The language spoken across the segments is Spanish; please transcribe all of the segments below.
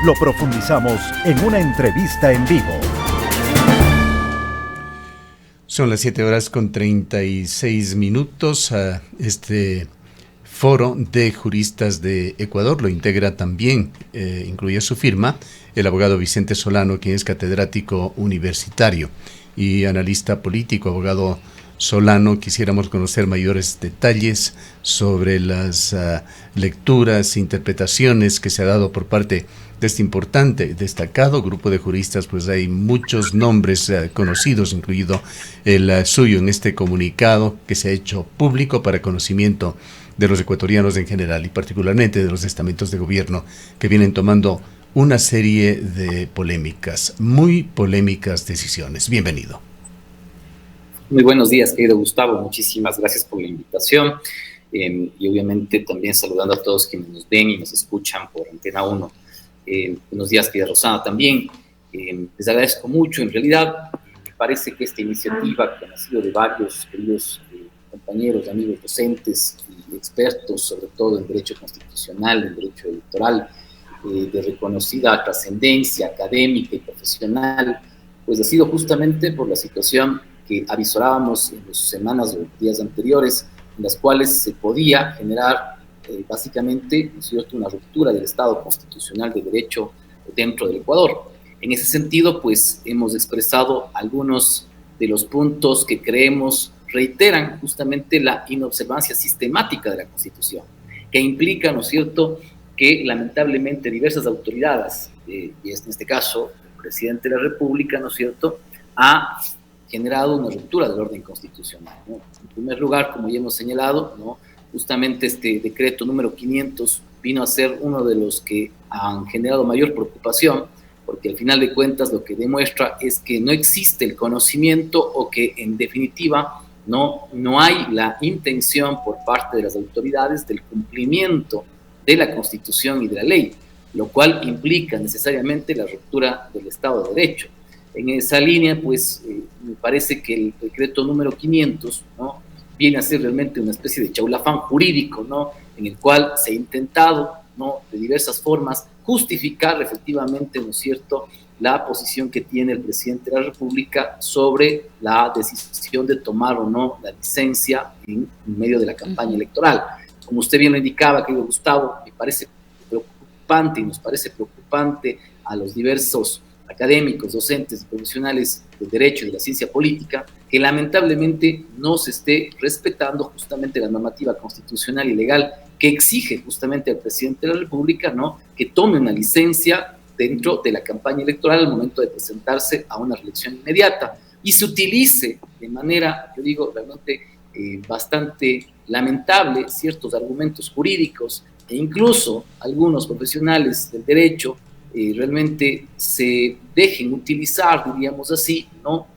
lo profundizamos en una entrevista en vivo. Son las 7:36. Este foro de juristas de Ecuador lo integra también, incluye su firma, el abogado Vicente Solano, quien es catedrático universitario y analista político. Abogado Solano, quisiéramos conocer mayores detalles sobre las lecturas, interpretaciones que se ha dado por parte de este importante, destacado grupo de juristas. Pues hay muchos nombres conocidos, incluido el suyo, en este comunicado que se ha hecho público para conocimiento de los ecuatorianos en general y particularmente de los estamentos de gobierno que vienen tomando una serie de polémicas, muy polémicas decisiones. Bienvenido. Muy buenos días, querido Gustavo. Muchísimas gracias por la invitación y obviamente también saludando a todos quienes nos ven y nos escuchan por Antena 1. Buenos días, querida Rosana, también. Les agradezco mucho. En realidad, me parece que esta iniciativa, que ha nacido de varios queridos compañeros, amigos docentes y expertos, sobre todo en derecho constitucional, en derecho electoral, de reconocida trascendencia académica y profesional, pues ha sido justamente por la situación que avisorábamos en las semanas o días anteriores, en las cuales se podía generar básicamente, ¿no es cierto?, una ruptura del Estado constitucional de derecho dentro del Ecuador. En ese sentido, pues hemos expresado algunos de los puntos que creemos reiteran justamente la inobservancia sistemática de la Constitución, que implica, ¿no es cierto?, que lamentablemente diversas autoridades, y en este caso el presidente de la República, ¿no es cierto?, ha generado una ruptura del orden constitucional, ¿no? En primer lugar, como ya hemos señalado, ¿no?, justamente este decreto número 500 vino a ser uno de los que han generado mayor preocupación, porque al final de cuentas lo que demuestra es que no existe el conocimiento o que en definitiva no hay la intención por parte de las autoridades del cumplimiento de la Constitución y de la ley, lo cual implica necesariamente la ruptura del Estado de Derecho. En esa línea, pues, me parece que el decreto número 500, ¿no?, viene a ser realmente una especie de chaulafán jurídico, ¿no?, en el cual se ha intentado, ¿no?, de diversas formas justificar efectivamente, ¿no es cierto?, la posición que tiene el presidente de la República sobre la decisión de tomar o no la licencia en medio de la campaña electoral. Como usted bien lo indicaba, querido Gustavo, me parece preocupante y nos parece preocupante a los diversos académicos, docentes y profesionales del derecho y de la ciencia política, que lamentablemente no se esté respetando justamente la normativa constitucional y legal que exige justamente al presidente de la República, ¿no?, que tome una licencia dentro de la campaña electoral al momento de presentarse a una reelección inmediata y se utilice de manera, yo digo, realmente bastante lamentable ciertos argumentos jurídicos e incluso algunos profesionales del derecho realmente se dejen utilizar, diríamos así, ¿no?,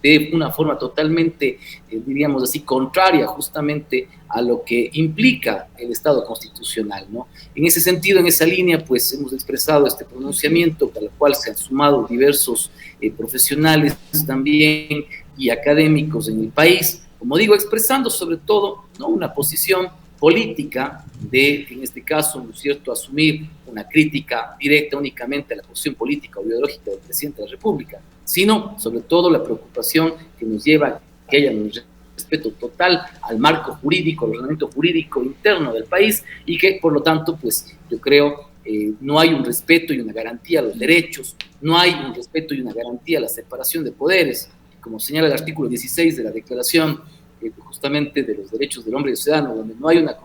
de una forma totalmente, diríamos así, contraria justamente a lo que implica el Estado constitucional, ¿no? En ese sentido, en esa línea, pues hemos expresado este pronunciamiento al cual se han sumado diversos profesionales también y académicos en el país, como digo, expresando sobre todo, ¿no?, una posición política de, en este caso, ¿no es cierto?, asumir una crítica directa únicamente a la posición política o ideológica del presidente de la República, sino sobre todo la preocupación que nos lleva a que haya un respeto total al marco jurídico, al ordenamiento jurídico interno del país y que, por lo tanto, pues yo creo no hay un respeto y una garantía a los derechos, no hay un respeto y una garantía a la separación de poderes, como señala el artículo 16 de la Declaración justamente de los derechos del hombre y del ciudadano, donde no hay una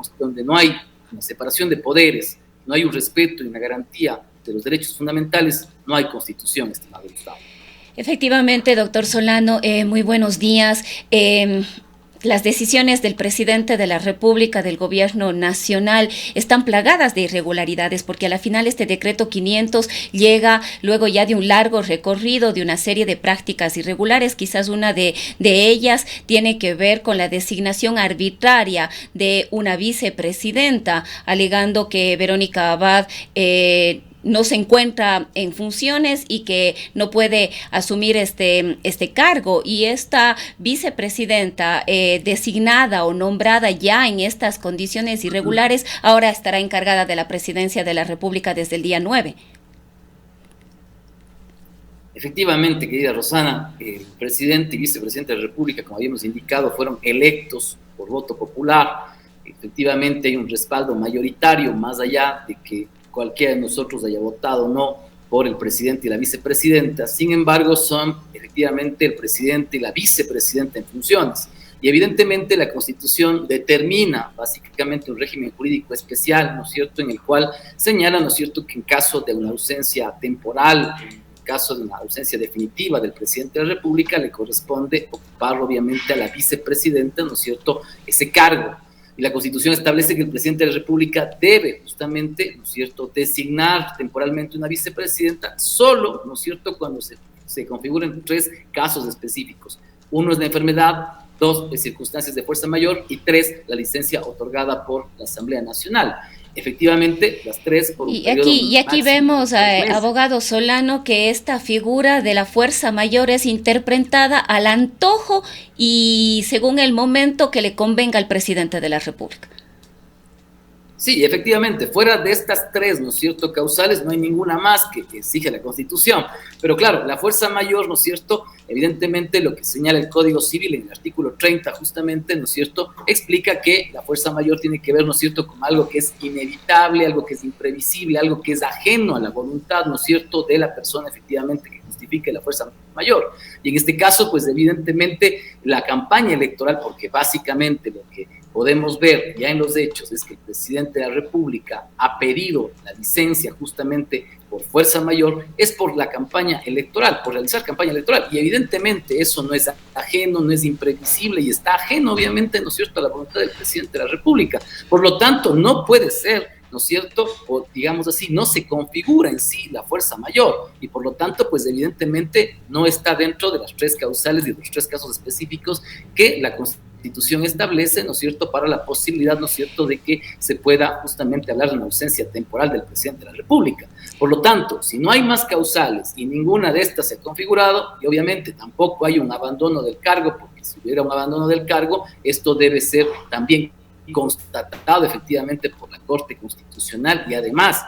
separación de poderes, no hay un respeto y una garantía de los derechos fundamentales, no hay constitución, estimado Gustavo. Efectivamente, doctor Solano, muy buenos días. Las decisiones del presidente de la República, del gobierno nacional, están plagadas de irregularidades, porque a la final este decreto 500 llega luego ya de un largo recorrido de una serie de prácticas irregulares. Quizás una de ellas tiene que ver con la designación arbitraria de una vicepresidenta, alegando que Verónica Abad no se encuentra en funciones y que no puede asumir este cargo, y esta vicepresidenta designada o nombrada ya en estas condiciones irregulares ahora estará encargada de la presidencia de la República desde el día 9. Efectivamente, querida Rosana, el presidente y vicepresidente de la República, como habíamos indicado, fueron electos por voto popular. Efectivamente hay un respaldo mayoritario, más allá de que cualquiera de nosotros haya votado o no por el presidente y la vicepresidenta. Sin embargo, son efectivamente el presidente y la vicepresidenta en funciones. Y evidentemente la Constitución determina básicamente un régimen jurídico especial, ¿no es cierto?, en el cual señala, ¿no es cierto?, que en caso de una ausencia temporal, en caso de una ausencia definitiva del presidente de la República, le corresponde ocupar obviamente a la vicepresidenta, ¿no es cierto?, ese cargo. Y la Constitución establece que el presidente de la República debe justamente, ¿no es cierto?, designar temporalmente una vicepresidenta solo, ¿no es cierto?, cuando se configuren 3 casos específicos. Uno es la enfermedad, 2, circunstancias de fuerza mayor, y 3, la licencia otorgada por la Asamblea Nacional. Efectivamente, las 3 por un periodo y aquí máximo vemos, de 3 meses. abogado Solano, que esta figura de la fuerza mayor es interpretada al antojo y según el momento que le convenga al presidente de la República. Sí, efectivamente, fuera de estas 3, ¿no es cierto?, causales, no hay ninguna más que exige la Constitución. Pero claro, la fuerza mayor, ¿no es cierto?, evidentemente lo que señala el Código Civil en el artículo 30 justamente, ¿no es cierto?, explica que la fuerza mayor tiene que ver, ¿no es cierto?, con algo que es inevitable, algo que es imprevisible, algo que es ajeno a la voluntad, ¿no es cierto?, de la persona efectivamente que justifique la fuerza mayor. Y en este caso, pues evidentemente la campaña electoral, porque básicamente lo que podemos ver ya en los hechos es que el presidente de la República ha pedido la licencia justamente por fuerza mayor, es por la campaña electoral, por realizar campaña electoral, y evidentemente eso no es ajeno, no es imprevisible, y está ajeno obviamente, ¿no es cierto?, a la voluntad del presidente de la República. Por lo tanto, no puede ser, ¿no es cierto?, o digamos así, no se configura en sí la fuerza mayor, y por lo tanto, pues evidentemente no está dentro de las 3 causales y de los 3 casos específicos que la Constitución establece, ¿no es cierto?, para la posibilidad, ¿no es cierto?, de que se pueda justamente hablar de una ausencia temporal del presidente de la República. Por lo tanto, si no hay más causales y ninguna de estas se ha configurado, y obviamente tampoco hay un abandono del cargo, porque si hubiera un abandono del cargo, esto debe ser también constatado efectivamente por la Corte Constitucional y además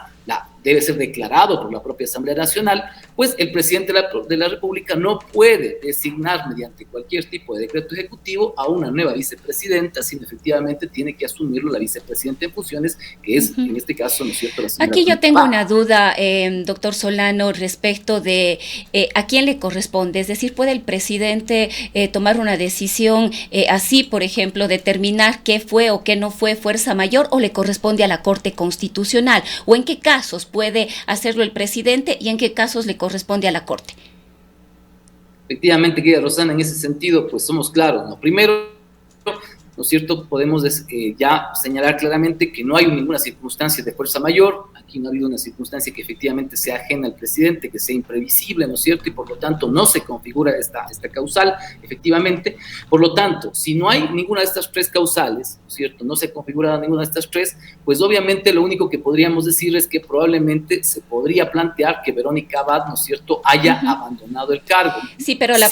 debe ser declarado por la propia Asamblea Nacional, pues el presidente de la República no puede designar mediante cualquier tipo de decreto ejecutivo a una nueva vicepresidenta, sino efectivamente tiene que asumirlo la vicepresidenta en funciones, que es en este caso, ¿no es cierto?, la señora Aquí yo tengo Paz. una duda, doctor Solano, respecto de a quién le corresponde. Es decir, ¿puede el presidente tomar una decisión así, por ejemplo, determinar qué fue o qué no fue fuerza mayor, o le corresponde a la Corte Constitucional? ¿O en qué casos puede hacerlo el presidente y en qué casos le corresponde a la Corte? Efectivamente, querida Rosana, en ese sentido, pues somos claros, ¿no? Primero, ¿no es cierto?, podemos ya señalar claramente que no hay ninguna circunstancia de fuerza mayor. Aquí no ha habido una circunstancia que efectivamente sea ajena al presidente, que sea imprevisible, ¿no es cierto?, y por lo tanto no se configura esta causal, efectivamente. Por lo tanto, si no hay ninguna de estas 3 causales, ¿no es cierto?, no se ha configurado ninguna de estas 3, pues obviamente lo único que podríamos decir es que probablemente se podría plantear que Verónica Abad, ¿no es cierto?, haya abandonado el cargo. Sí, pero la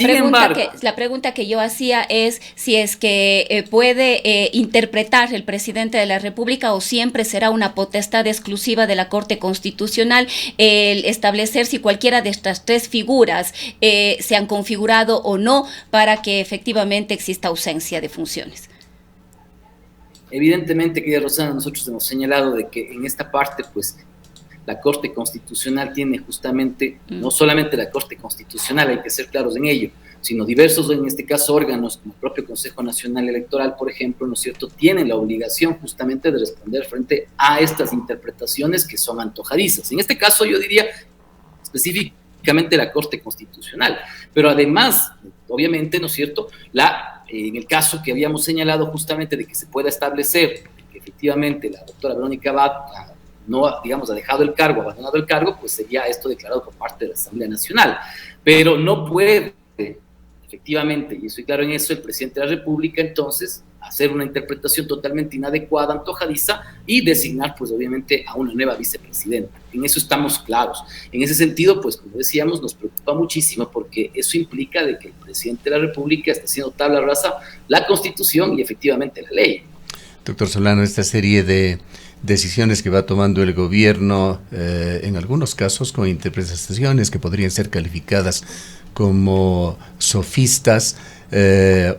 pregunta que yo hacía es si es que puede interpretar el presidente de la República, o siempre será una potestad exclusiva de la Corte Constitucional el establecer si cualquiera de estas 3 figuras se han configurado o no para que efectivamente exista ausencia de funciones. Evidentemente, querida Rosana, nosotros hemos señalado de que en esta parte, pues, la Corte Constitucional tiene justamente, no solamente la Corte Constitucional, hay que ser claros en ello, sino diversos, en este caso, órganos, como el propio Consejo Nacional Electoral, por ejemplo, ¿no es cierto?, tienen la obligación justamente de responder frente a estas interpretaciones que son antojadizas. En este caso, yo diría específicamente la Corte Constitucional, pero además, obviamente, ¿no es cierto?, en el caso que habíamos señalado justamente de que se pueda establecer que efectivamente la doctora Verónica Abad no, digamos, ha dejado el cargo, ha abandonado el cargo, pues sería esto declarado por parte de la Asamblea Nacional. Pero no puede, efectivamente, y estoy claro en eso, el presidente de la República entonces hacer una interpretación totalmente inadecuada, antojadiza, y designar, pues obviamente, a una nueva vicepresidenta. En eso estamos claros. En ese sentido, pues como decíamos, nos preocupa muchísimo porque eso implica de que el presidente de la República está haciendo tabla rasa la Constitución y efectivamente la ley. Doctor Solano, esta serie de decisiones que va tomando el gobierno, en algunos casos con interpretaciones que podrían ser calificadas como sofistas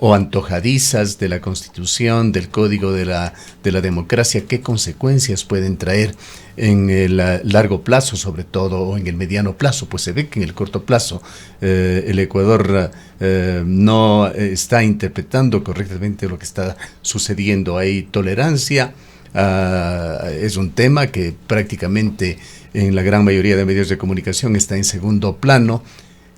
o antojadizas de la Constitución, del Código de la democracia, ¿qué consecuencias pueden traer en el largo plazo, sobre todo, o en el mediano plazo? Pues se ve que en el corto plazo el Ecuador no está interpretando correctamente lo que está sucediendo. Hay tolerancia, es un tema que prácticamente en la gran mayoría de medios de comunicación está en segundo plano.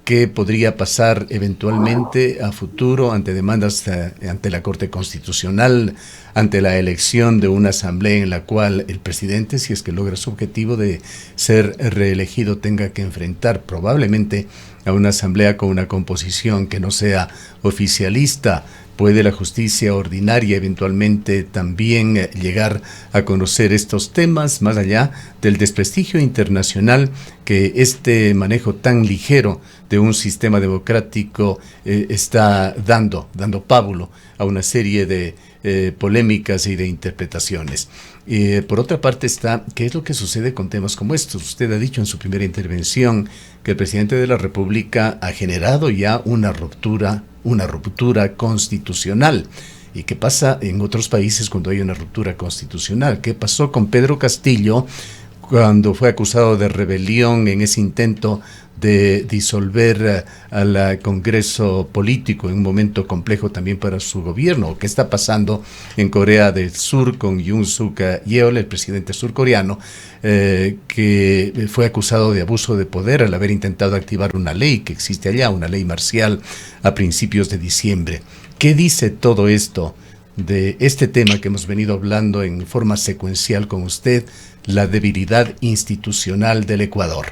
¿Qué podría pasar eventualmente a futuro ante demandas ante la Corte Constitucional, ante la elección de una asamblea en la cual el presidente, si es que logra su objetivo de ser reelegido, tenga que enfrentar probablemente a una asamblea con una composición que no sea oficialista? ¿Puede la justicia ordinaria eventualmente también llegar a conocer estos temas, más allá del desprestigio internacional que este manejo tan ligero de un sistema democrático está dando pábulo a una serie de polémicas y de interpretaciones? Por otra parte está, ¿qué es lo que sucede con temas como estos? Usted ha dicho en su primera intervención que el presidente de la República ha generado ya una ruptura constitucional. ¿Y qué pasa en otros países cuando hay una ruptura constitucional? ¿Qué pasó con Pedro Castillo cuando fue acusado de rebelión en ese intento de disolver al Congreso político en un momento complejo también para su gobierno? ¿Qué está pasando en Corea del Sur con Yoon Suk Yeol, el presidente surcoreano, que fue acusado de abuso de poder al haber intentado activar una ley que existe allá, una ley marcial, a principios de diciembre? ¿Qué dice todo esto de este tema que hemos venido hablando en forma secuencial con usted, la debilidad institucional del Ecuador?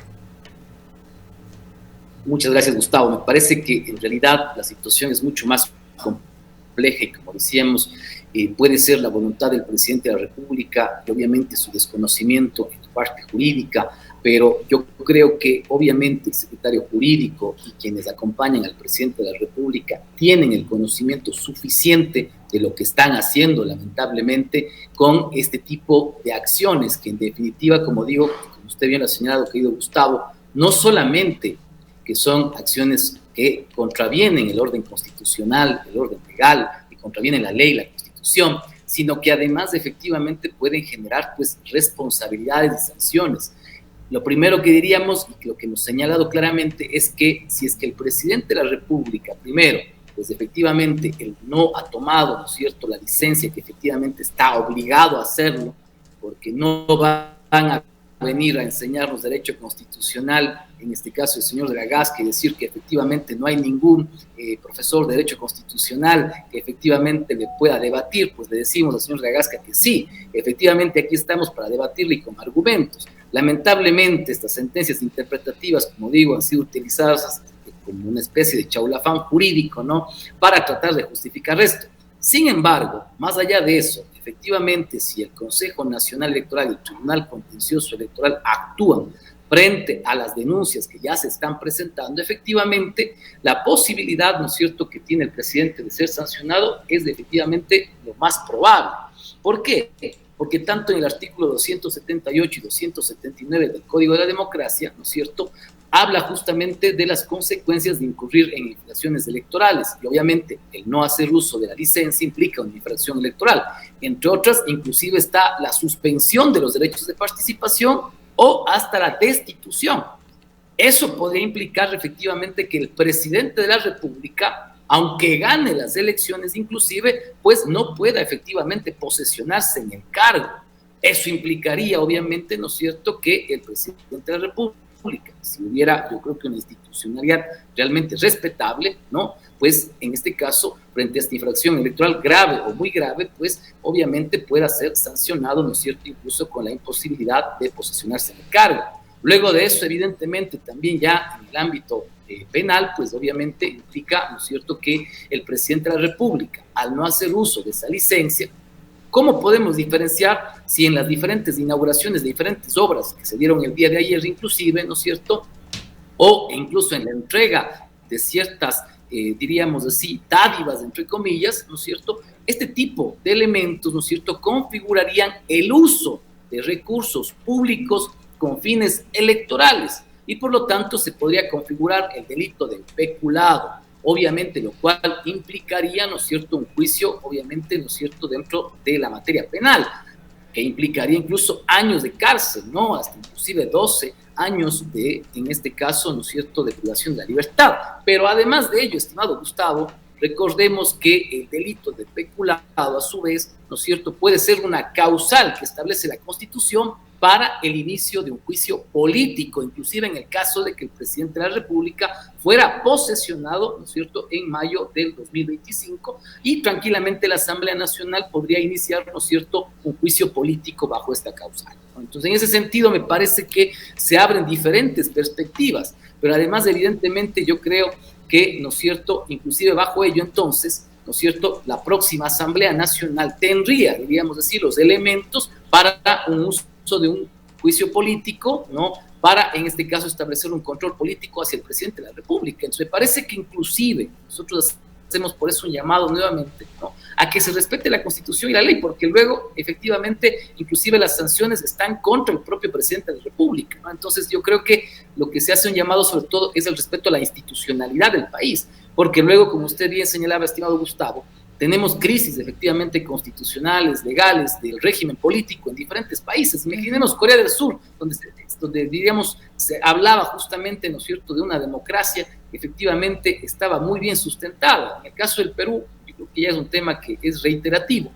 Muchas gracias, Gustavo. Me parece que en realidad la situación es mucho más compleja y, como decíamos, puede ser la voluntad del presidente de la República y obviamente su desconocimiento en la parte jurídica, pero yo creo que obviamente el secretario jurídico y quienes acompañan al presidente de la República tienen el conocimiento suficiente de lo que están haciendo, lamentablemente, con este tipo de acciones que, en definitiva, como digo, como usted bien lo ha señalado, querido Gustavo, no solamente que son acciones que contravienen el orden constitucional, el orden legal, que contravienen la ley, la Constitución, sino que además efectivamente pueden generar pues responsabilidades y sanciones. Lo primero que diríamos, y lo que hemos señalado claramente, es que si es que el presidente de la República, primero, pues efectivamente él no ha tomado, ¿no es cierto?, la licencia que efectivamente está obligado a hacerlo, porque no van a venir a enseñarnos derecho constitucional, en este caso el señor de la Gasca, y decir que efectivamente no hay ningún profesor de derecho constitucional que efectivamente le pueda debatir. Pues le decimos al señor de la Gasca que sí, efectivamente aquí estamos para debatirle y con argumentos. Lamentablemente estas sentencias interpretativas, como digo, han sido utilizadas como una especie de chaulafán jurídico, ¿no?, para tratar de justificar esto. Sin embargo, más allá de eso, efectivamente, si el Consejo Nacional Electoral y el Tribunal Contencioso Electoral actúan frente a las denuncias que ya se están presentando, efectivamente, la posibilidad, ¿no es cierto?, que tiene el presidente de ser sancionado es efectivamente lo más probable. ¿Por qué? Porque tanto en el artículo 278 y 279 del Código de la Democracia, ¿no es cierto?, habla justamente de las consecuencias de incurrir en infracciones electorales, y obviamente el no hacer uso de la licencia implica una infracción electoral. Entre otras, inclusive está la suspensión de los derechos de participación o hasta la destitución. Eso podría implicar efectivamente que el presidente de la República, aunque gane las elecciones inclusive, pues no pueda efectivamente posesionarse en el cargo. Eso implicaría obviamente, ¿no es cierto?, que el presidente de la República, si hubiera, yo creo que una institucionalidad realmente respetable, ¿no?, pues en este caso, frente a esta infracción electoral grave o muy grave, pues obviamente pueda ser sancionado, ¿no es cierto?, incluso con la imposibilidad de posesionarse en el cargo. Luego de eso, evidentemente, también ya en el ámbito penal, pues obviamente implica, ¿no es cierto?, que el presidente de la República, al no hacer uso de esa licencia, ¿cómo podemos diferenciar si en las diferentes inauguraciones de diferentes obras que se dieron el día de ayer, inclusive, ¿no es cierto?, o incluso en la entrega de ciertas, diríamos así, dádivas, entre comillas, ¿no es cierto?, este tipo de elementos, ¿no es cierto?, configurarían el uso de recursos públicos con fines electorales y por lo tanto se podría configurar el delito de peculado, obviamente lo cual implicaría, ¿no es cierto?, un juicio, obviamente, ¿no es cierto?, dentro de la materia penal, que implicaría incluso años de cárcel, ¿no?, hasta inclusive 12 años de, en este caso, ¿no es cierto?, de privación de la libertad. Pero además de ello, estimado Gustavo, recordemos que el delito de peculado, a su vez, ¿no es cierto?, puede ser una causal que establece la Constitución para el inicio de un juicio político, inclusive en el caso de que el presidente de la República fuera posesionado, ¿no es cierto?, en mayo del 2025, y tranquilamente la Asamblea Nacional podría iniciar, ¿no es cierto?, un juicio político bajo esta causal. Entonces, en ese sentido, me parece que se abren diferentes perspectivas, pero además, evidentemente, yo creo que, ¿no es cierto?, inclusive bajo ello, entonces, ¿no es cierto?, la próxima Asamblea Nacional tendría, deberíamos decir, los elementos para un uso de un juicio político, ¿no?, para, en este caso, establecer un control político hacia el presidente de la República. Entonces, me parece que inclusive nosotros hacemos por eso un llamado nuevamente, ¿no?, a que se respete la Constitución y la ley, porque luego, efectivamente, inclusive las sanciones están contra el propio presidente de la República, ¿no? Entonces, yo creo que lo que se hace un llamado, sobre todo, es el respeto a la institucionalidad del país, porque luego, como usted bien señalaba, estimado Gustavo, tenemos crisis efectivamente constitucionales, legales, del régimen político en diferentes países. Imaginemos Corea del Sur, donde diríamos, se hablaba justamente, ¿no es cierto?, de una democracia que efectivamente estaba muy bien sustentada. En el caso del Perú, yo creo que ya es un tema que es reiterativo,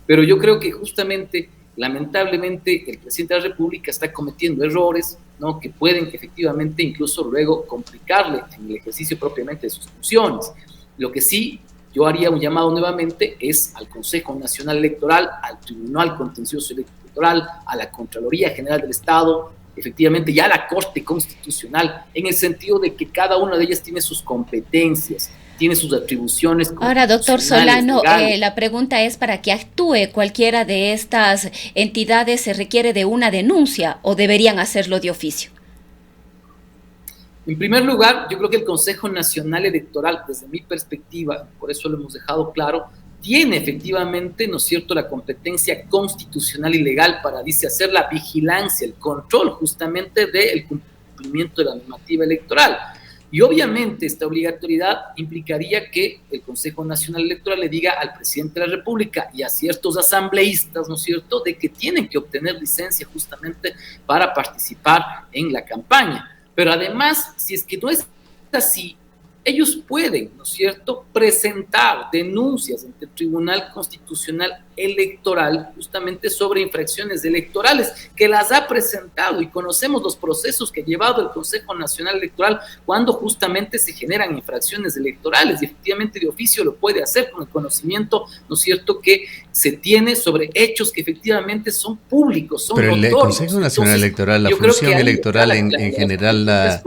pero yo creo que justamente, lamentablemente, el presidente de la República está cometiendo errores, ¿no?, que pueden efectivamente incluso luego complicarle en el ejercicio propiamente de sus funciones. Lo que sí, yo haría un llamado nuevamente es al Consejo Nacional Electoral, al Tribunal Contencioso Electoral, a la Contraloría General del Estado, efectivamente ya a la Corte Constitucional, en el sentido de que cada una de ellas tiene sus competencias, tiene sus atribuciones. Ahora, doctor Solano, la pregunta es, para que actúe cualquiera de estas entidades, ¿se requiere de una denuncia o deberían hacerlo de oficio? En primer lugar, yo creo que el Consejo Nacional Electoral, desde mi perspectiva, por eso lo hemos dejado claro, tiene efectivamente, ¿no es cierto?, la competencia constitucional y legal para, dice, hacer la vigilancia, el control justamente del cumplimiento de la normativa electoral. Y obviamente esta obligatoriedad implicaría que el Consejo Nacional Electoral le diga al presidente de la República y a ciertos asambleístas, ¿no es cierto?, de que tienen que obtener licencia justamente para participar en la campaña. Pero además, si es que no es así, ellos pueden, ¿no es cierto?, presentar denuncias ante el Tribunal Constitucional Electoral justamente sobre infracciones electorales, que las ha presentado, y conocemos los procesos que ha llevado el Consejo Nacional Electoral cuando justamente se generan infracciones electorales, y efectivamente de oficio lo puede hacer con el conocimiento, ¿no es cierto?, que se tiene sobre hechos que efectivamente son públicos, son notorios. Pero el Consejo Nacional Electoral, la función electoral en general,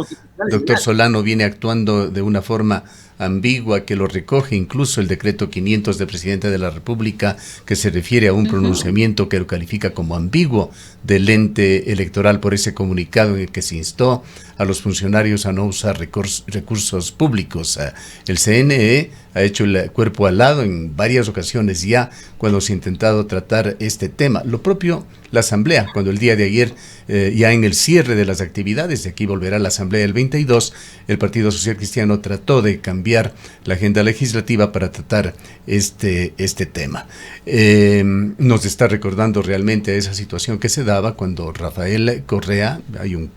doctor Solano, viene actuando de una forma ambigua que lo recoge incluso el decreto 500 del presidente de la República, que se refiere a un pronunciamiento que lo califica como ambiguo del ente electoral por ese comunicado en el que se instó a los funcionarios a no usar recursos públicos. El CNE ha hecho el cuerpo al lado en varias ocasiones ya cuando se ha intentado tratar este tema. Lo propio la Asamblea, cuando el día de ayer, ya en el cierre de las actividades, de aquí volverá la Asamblea el 22, el Partido Social Cristiano trató de cambiar la agenda legislativa para tratar este tema. Nos está recordando realmente esa situación que se daba cuando Rafael Correa, hay un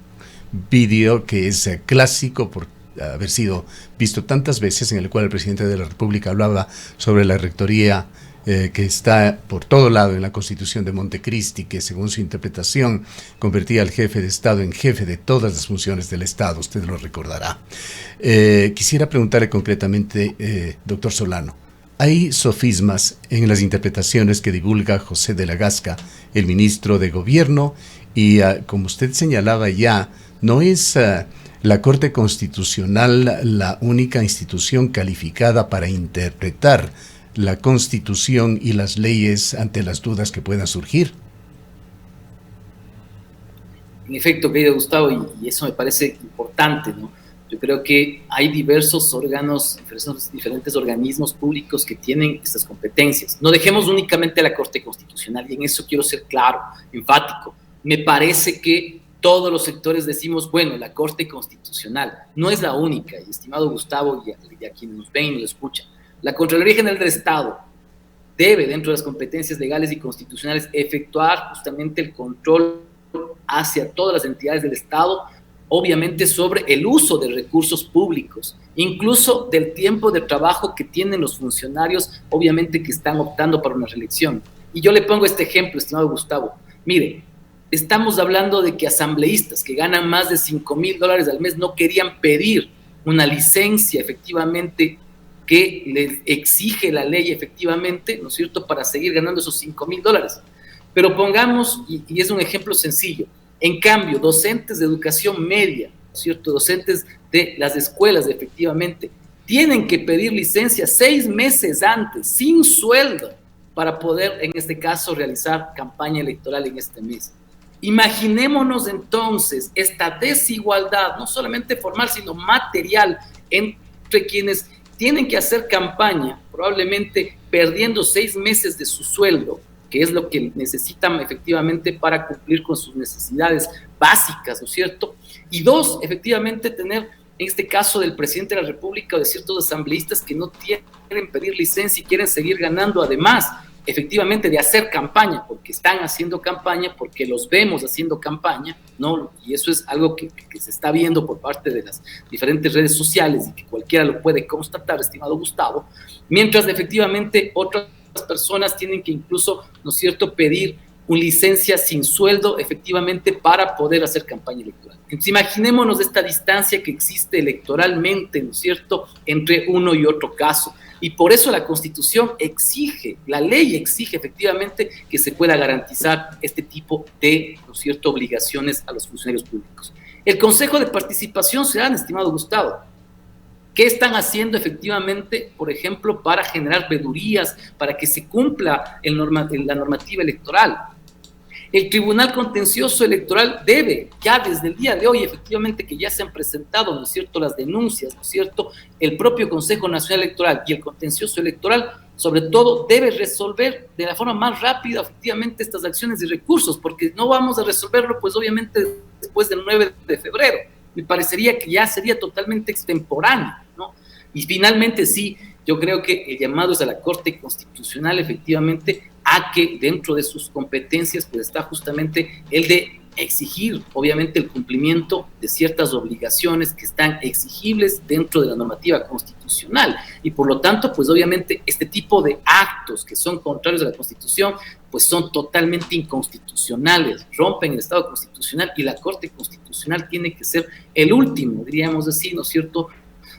vídeo que es clásico por haber sido visto tantas veces, en el cual el presidente de la República hablaba sobre la rectoría que está por todo lado en la Constitución de Montecristi, que según su interpretación convertía al jefe de Estado en jefe de todas las funciones del Estado, usted lo recordará. Quisiera preguntarle concretamente, doctor Solano, ¿hay sofismas en las interpretaciones que divulga José de la Gasca, el ministro de Gobierno? Y como usted señalaba ya, ¿no es la Corte Constitucional la única institución calificada para interpretar la Constitución y las leyes ante las dudas que puedan surgir? En efecto, querido Gustavo, y eso me parece importante, ¿no? Yo creo que hay diversos órganos, diferentes organismos públicos que tienen estas competencias. No dejemos únicamente a la Corte Constitucional, y en eso quiero ser claro, enfático. Me parece que todos los sectores decimos, bueno, la Corte Constitucional no es la única, y estimado Gustavo, y a quienes nos ven y nos escuchan, la Contraloría General del Estado debe, dentro de las competencias legales y constitucionales, efectuar justamente el control hacia todas las entidades del Estado, obviamente sobre el uso de recursos públicos, incluso del tiempo de trabajo que tienen los funcionarios, obviamente que están optando para una reelección. Y yo le pongo este ejemplo, estimado Gustavo. Mire, estamos hablando de que asambleístas que ganan más de $5,000 al mes no querían pedir una licencia efectivamente que les exige la ley efectivamente, ¿no es cierto?, para seguir ganando esos $5,000. Pero pongamos, y es un ejemplo sencillo, en cambio, docentes de educación media, ¿no es cierto?, docentes de las escuelas, efectivamente, tienen que pedir licencia 6 meses antes, sin sueldo, para poder, en este caso, realizar campaña electoral en este mes. Imaginémonos entonces esta desigualdad, no solamente formal, sino material, entre quienes tienen que hacer campaña, probablemente perdiendo 6 meses de su sueldo, que es lo que necesitan efectivamente para cumplir con sus necesidades básicas, ¿no es cierto? Y 2, efectivamente tener, en este caso del presidente de la República o de ciertos asambleístas que no quieren pedir licencia y quieren seguir ganando, además, efectivamente de hacer campaña, porque están haciendo campaña, porque los vemos haciendo campaña, ¿no? Y eso es algo que se está viendo por parte de las diferentes redes sociales y que cualquiera lo puede constatar, estimado Gustavo, mientras efectivamente otras personas tienen que incluso, ¿no es cierto?, pedir una licencia sin sueldo efectivamente para poder hacer campaña electoral. Entonces imaginémonos esta distancia que existe electoralmente, ¿no es cierto?, entre uno y otro caso. Y por eso la Constitución exige, la ley exige efectivamente que se pueda garantizar este tipo de, ¿no es cierto?, obligaciones a los funcionarios públicos. El Consejo de Participación Ciudadana, estimado Gustavo, ¿qué están haciendo efectivamente, por ejemplo, para generar vedurías, para que se cumpla la normativa electoral? El Tribunal Contencioso Electoral debe, ya desde el día de hoy, efectivamente que ya se han presentado, ¿no es cierto?, las denuncias, ¿no es cierto?, el propio Consejo Nacional Electoral y el Contencioso Electoral, sobre todo, debe resolver de la forma más rápida, efectivamente, estas acciones y recursos, porque no vamos a resolverlo, pues, obviamente, después del 9 de febrero. Me parecería que ya sería totalmente extemporáneo, ¿no? Y finalmente, sí, yo creo que el llamado es a la Corte Constitucional, efectivamente, a que dentro de sus competencias pues está justamente el de exigir, obviamente, el cumplimiento de ciertas obligaciones que están exigibles dentro de la normativa constitucional. Y por lo tanto, pues obviamente, este tipo de actos que son contrarios a la Constitución, pues son totalmente inconstitucionales, rompen el Estado constitucional y la Corte Constitucional tiene que ser el último, diríamos así, ¿no es cierto?,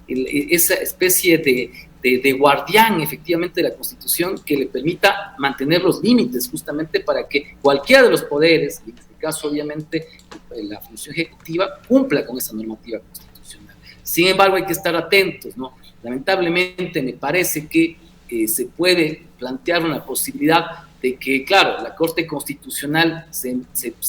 esa especie de guardián efectivamente de la Constitución que le permita mantener los límites justamente para que cualquiera de los poderes, y en este caso obviamente la función ejecutiva, cumpla con esa normativa constitucional. Sin embargo, hay que estar atentos, ¿no? Lamentablemente me parece que se puede plantear una posibilidad de que, claro, la Corte Constitucional se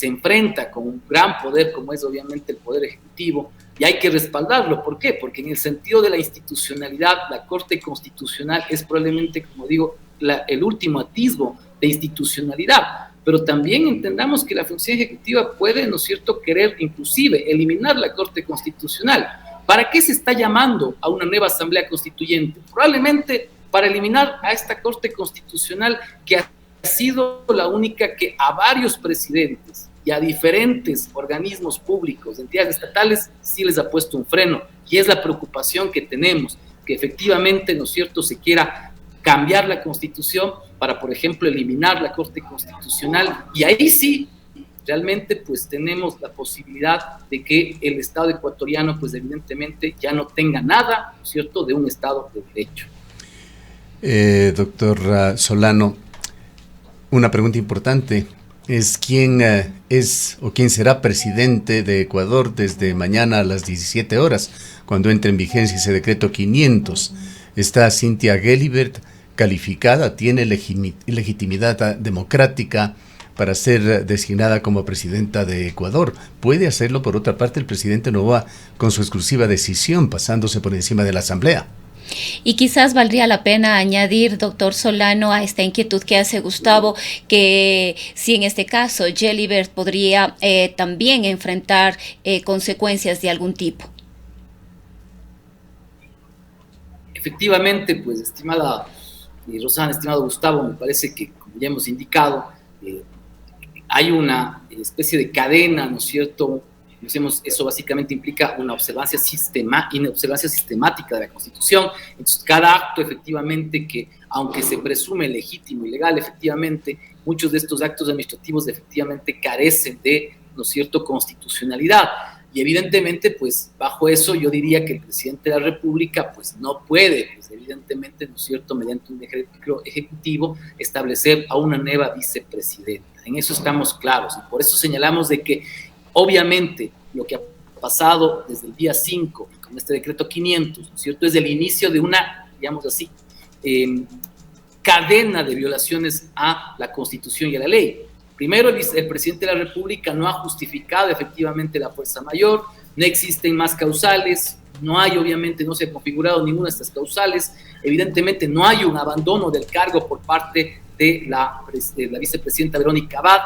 enfrenta con un gran poder como es obviamente el Poder Ejecutivo, y hay que respaldarlo. ¿Por qué? Porque en el sentido de la institucionalidad, la Corte Constitucional es probablemente, como digo, el último atisbo de institucionalidad. Pero también entendamos que la función ejecutiva puede, ¿no es cierto?, querer inclusive eliminar la Corte Constitucional. ¿Para qué se está llamando a una nueva Asamblea Constituyente? Probablemente para eliminar a esta Corte Constitucional que ha sido la única que a varios presidentes y a diferentes organismos públicos, entidades estatales, sí les ha puesto un freno. Y es la preocupación que tenemos, que efectivamente, ¿no es cierto?, se quiera cambiar la Constitución para, por ejemplo, eliminar la Corte Constitucional. Y ahí sí, realmente, pues tenemos la posibilidad de que el Estado ecuatoriano, pues evidentemente, ya no tenga nada, ¿no es cierto?, de un Estado de derecho. Doctor Solano, una pregunta importante es quién es o quién será presidente de Ecuador desde mañana a las 17 horas, cuando entre en vigencia ese decreto 500. ¿Está Cynthia Gelibert calificada? ¿Tiene legitimidad democrática para ser designada como presidenta de Ecuador. Puede hacerlo, por otra parte, el presidente Noboa con su exclusiva decisión, pasándose por encima de la Asamblea. Y quizás valdría la pena añadir, doctor Solano, a esta inquietud que hace Gustavo, que si en este caso Gelibert podría también enfrentar consecuencias de algún tipo. Efectivamente, pues, estimada Rosana, estimado Gustavo, me parece que, como ya hemos indicado, hay una especie de cadena, ¿no es cierto? Eso básicamente implica una observancia sistemática de la Constitución. Entonces, cada acto, efectivamente, que aunque se presume legítimo y legal, efectivamente, muchos de estos actos administrativos, efectivamente, carecen de, ¿no es cierto?, constitucionalidad. Y evidentemente, pues, bajo eso yo diría que el presidente de la República, pues, no puede, pues, evidentemente, ¿no es cierto?, mediante un decreto ejecutivo, establecer a una nueva vicepresidenta. En eso estamos claros. Y por eso señalamos de que, obviamente, lo que ha pasado desde el día 5, con este decreto 500, ¿no es cierto?, es el inicio de una, digamos así, cadena de violaciones a la Constitución y a la ley. Primero, el presidente de la República no ha justificado efectivamente la fuerza mayor, no existen más causales, no hay, obviamente, no se ha configurado ninguna de estas causales, evidentemente no hay un abandono del cargo por parte de la vicepresidenta Verónica Abad,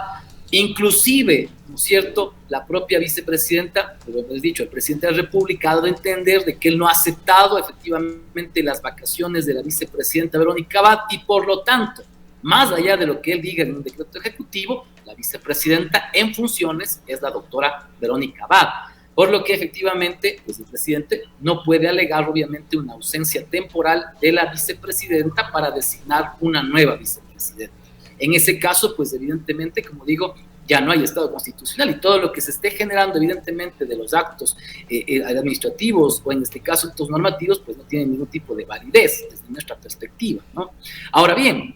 inclusive, ¿no es cierto?, la propia vicepresidenta, lo hemos dicho, el presidente de la República ha dado a entender de que él no ha aceptado efectivamente las vacaciones de la vicepresidenta Verónica Abad y por lo tanto, más allá de lo que él diga en un decreto ejecutivo, la vicepresidenta en funciones es la doctora Verónica Abad, por lo que efectivamente pues el presidente no puede alegar obviamente una ausencia temporal de la vicepresidenta para designar una nueva vicepresidenta. En ese caso, pues evidentemente, como digo, ya no hay Estado constitucional y todo lo que se esté generando evidentemente de los actos administrativos o en este caso actos normativos, pues no tienen ningún tipo de validez desde nuestra perspectiva, ¿no? Ahora bien,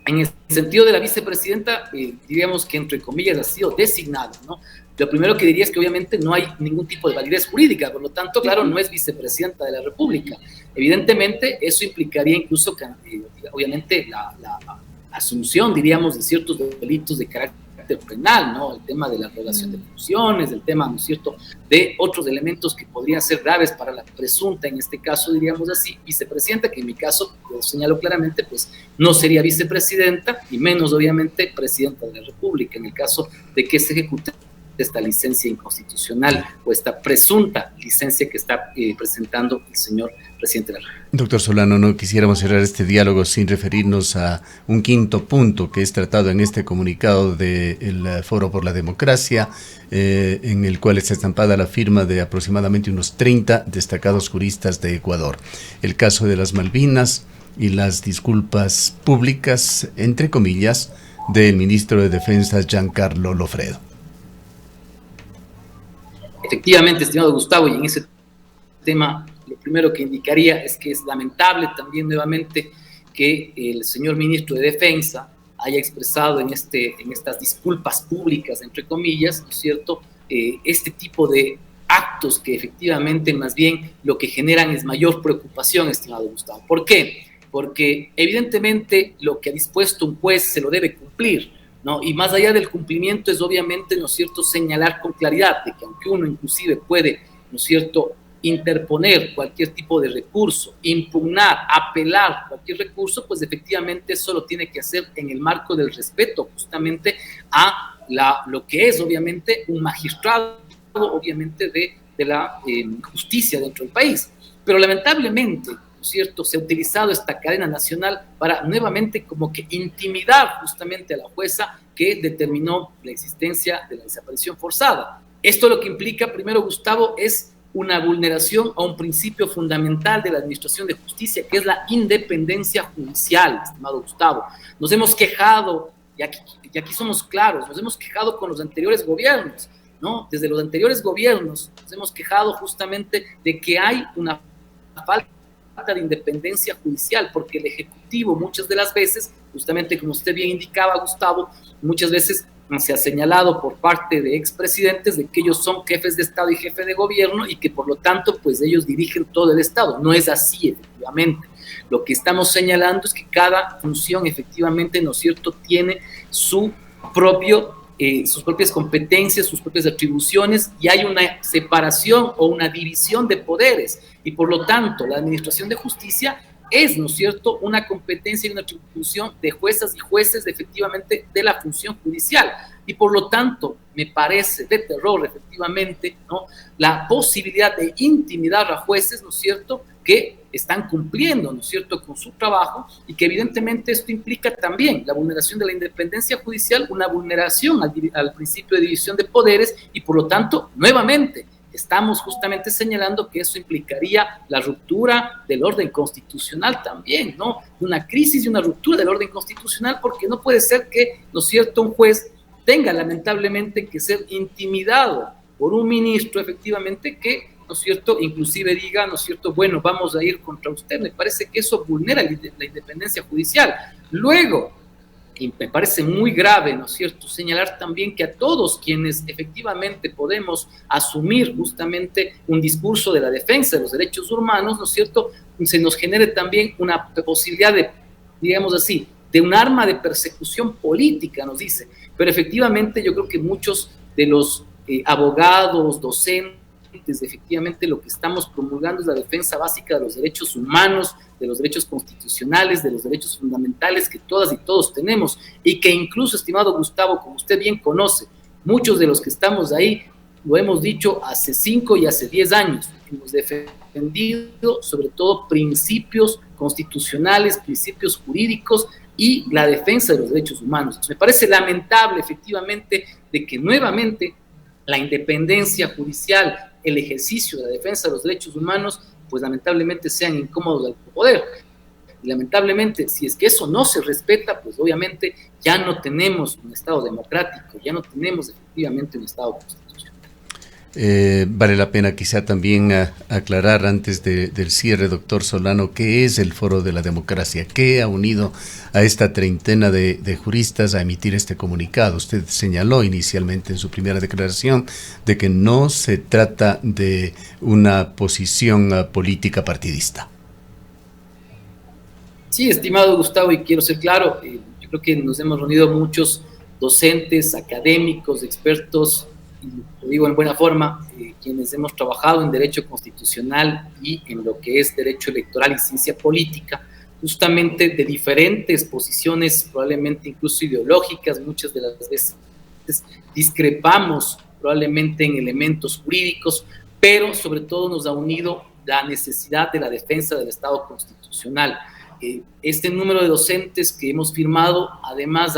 en el sentido de la vicepresidenta, diríamos que entre comillas ha sido designada, ¿no? Lo primero que diría es que obviamente no hay ningún tipo de validez jurídica, por lo tanto, claro, no es vicepresidenta de la República. Evidentemente, eso implicaría incluso que, obviamente, la asunción, diríamos, de ciertos delitos de carácter penal, ¿no? El tema de la relación de funciones, el tema, ¿no es cierto?, de otros elementos que podrían ser graves para la presunta, en este caso, diríamos así, vicepresidenta, que en mi caso, lo señalo claramente, pues no sería vicepresidenta y menos, obviamente, presidenta de la República, en el caso de que se ejecute esta licencia inconstitucional o esta presunta licencia que está presentando el señor presidente de la República. Doctor Solano, no quisiéramos cerrar este diálogo sin referirnos a un quinto punto que es tratado en este comunicado del Foro por la Democracia, en el cual está estampada la firma de aproximadamente unos 30 destacados juristas de Ecuador. El caso de las Malvinas y las disculpas públicas, entre comillas, del ministro de Defensa Giancarlo Lofredo. Efectivamente, estimado Gustavo, y en ese tema lo primero que indicaría es que es lamentable también nuevamente que el señor ministro de Defensa haya expresado en estas disculpas públicas, entre comillas, ¿no es cierto?, este tipo de actos que efectivamente más bien lo que generan es mayor preocupación, estimado Gustavo. ¿Por qué? Porque evidentemente lo que ha dispuesto un juez se lo debe cumplir, ¿no? Y más allá del cumplimiento es obviamente, ¿no es cierto?, señalar con claridad de que aunque uno inclusive puede, ¿no es cierto?, interponer cualquier tipo de recurso, impugnar, apelar cualquier recurso, pues efectivamente eso lo tiene que hacer en el marco del respeto justamente a lo que es obviamente un magistrado, obviamente de la justicia dentro del país. Pero lamentablemente, ¿no es cierto?, se ha utilizado esta cadena nacional para nuevamente como que intimidar justamente a la jueza que determinó la existencia de la desaparición forzada. Esto lo que implica, primero, Gustavo, es una vulneración a un principio fundamental de la administración de justicia, que es la independencia judicial, estimado Gustavo. Nos hemos quejado, y aquí somos claros, nos hemos quejado con los anteriores gobiernos, ¿no? Desde los anteriores gobiernos nos hemos quejado justamente de que hay una falta de independencia judicial, porque el Ejecutivo muchas de las veces, justamente como usted bien indicaba, Gustavo, muchas veces se ha señalado por parte de expresidentes de que ellos son jefes de Estado y jefe de gobierno y que por lo tanto pues ellos dirigen todo el Estado. No es así, efectivamente. Lo que estamos señalando es que cada función efectivamente, ¿no es cierto?, tiene su sus propias competencias, sus propias atribuciones, y hay una separación o una división de poderes, y por lo tanto la administración de justicia es, ¿no es cierto?, una competencia y una atribución de juezas y jueces efectivamente de la función judicial, y por lo tanto me parece de terror efectivamente, ¿no?, la posibilidad de intimidar a jueces, ¿no es cierto?, que están cumpliendo, ¿no es cierto?, con su trabajo, y que evidentemente esto implica también la vulneración de la independencia judicial, una vulneración al principio de división de poderes, y por lo tanto, nuevamente, estamos justamente señalando que eso implicaría la ruptura del orden constitucional también, ¿no? Una crisis y una ruptura del orden constitucional, porque no puede ser que, ¿no es cierto?, un juez tenga lamentablemente que ser intimidado por un ministro efectivamente que, ¿no es cierto?, inclusive diga, ¿no es cierto?, bueno, vamos a ir contra usted. Me parece que eso vulnera la independencia judicial. Luego, y me parece muy grave, ¿no es cierto?, señalar también que a todos quienes efectivamente podemos asumir justamente un discurso de la defensa de los derechos humanos, ¿no es cierto?, se nos genere también una posibilidad de, digamos así, de un arma de persecución política, nos dice. Pero efectivamente yo creo que muchos de los abogados, docentes, efectivamente lo que estamos promulgando es la defensa básica de los derechos humanos, de los derechos constitucionales, de los derechos fundamentales que todas y todos tenemos, y que incluso, estimado Gustavo, como usted bien conoce, muchos de los que estamos ahí, lo hemos dicho hace 5 y hace 10 años, hemos defendido sobre todo principios constitucionales, principios jurídicos y la defensa de los derechos humanos. Me parece lamentable efectivamente de que nuevamente la independencia judicial, el ejercicio de la defensa de los derechos humanos, pues lamentablemente sean incómodos al poder. Y lamentablemente, si es que eso no se respeta, pues obviamente ya no tenemos un Estado democrático, ya no tenemos efectivamente un Estado constitucional. Vale la pena quizá también aclarar antes del cierre, doctor Solano, qué es el Foro de la Democracia, qué ha unido a esta treintena de juristas a emitir este comunicado. Usted señaló inicialmente en su primera declaración de que no se trata de una posición política partidista. Sí, estimado Gustavo, y quiero ser claro, yo creo que nos hemos reunido muchos docentes, académicos, expertos, y lo digo en buena forma, quienes hemos trabajado en derecho constitucional y en lo que es derecho electoral y ciencia política, justamente de diferentes posiciones, probablemente incluso ideológicas, muchas de las veces discrepamos probablemente en elementos jurídicos, pero sobre todo nos ha unido la necesidad de la defensa del Estado constitucional. Este número de docentes que hemos firmado, además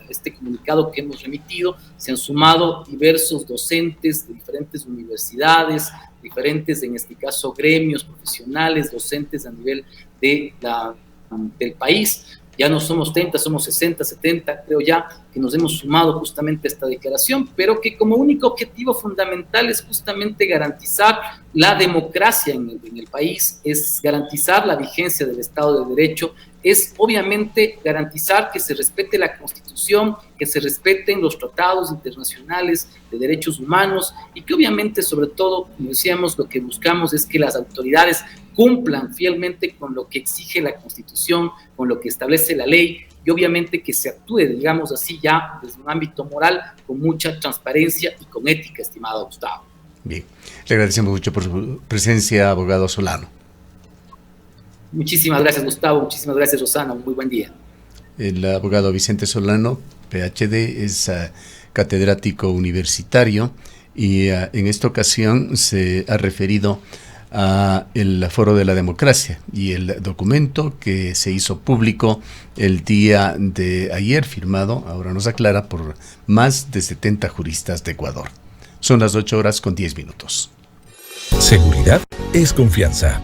este comunicado que hemos remitido, se han sumado diversos docentes de diferentes universidades, diferentes, en este caso, gremios profesionales, docentes a nivel del país. Ya no somos 30, somos 60, 70, creo ya, que nos hemos sumado justamente a esta declaración, pero que como único objetivo fundamental es justamente garantizar la democracia en el país, es garantizar la vigencia del Estado de Derecho, es obviamente garantizar que se respete la Constitución, que se respeten los tratados internacionales de derechos humanos y que obviamente, sobre todo, como decíamos, lo que buscamos es que las autoridades cumplan fielmente con lo que exige la Constitución, con lo que establece la ley y obviamente que se actúe, digamos así, ya desde un ámbito moral con mucha transparencia y con ética, estimado Gustavo. Bien, le agradecemos mucho por su presencia, abogado Solano. Muchísimas gracias, Gustavo. Muchísimas gracias, Rosana. Un muy buen día. El abogado Vicente Solano, PhD, es catedrático universitario y en esta ocasión se ha referido a el Foro de la Democracia y el documento que se hizo público el día de ayer, firmado, ahora nos aclara, por más de 70 juristas de Ecuador. Son las 8:10 minutos. Seguridad es confianza.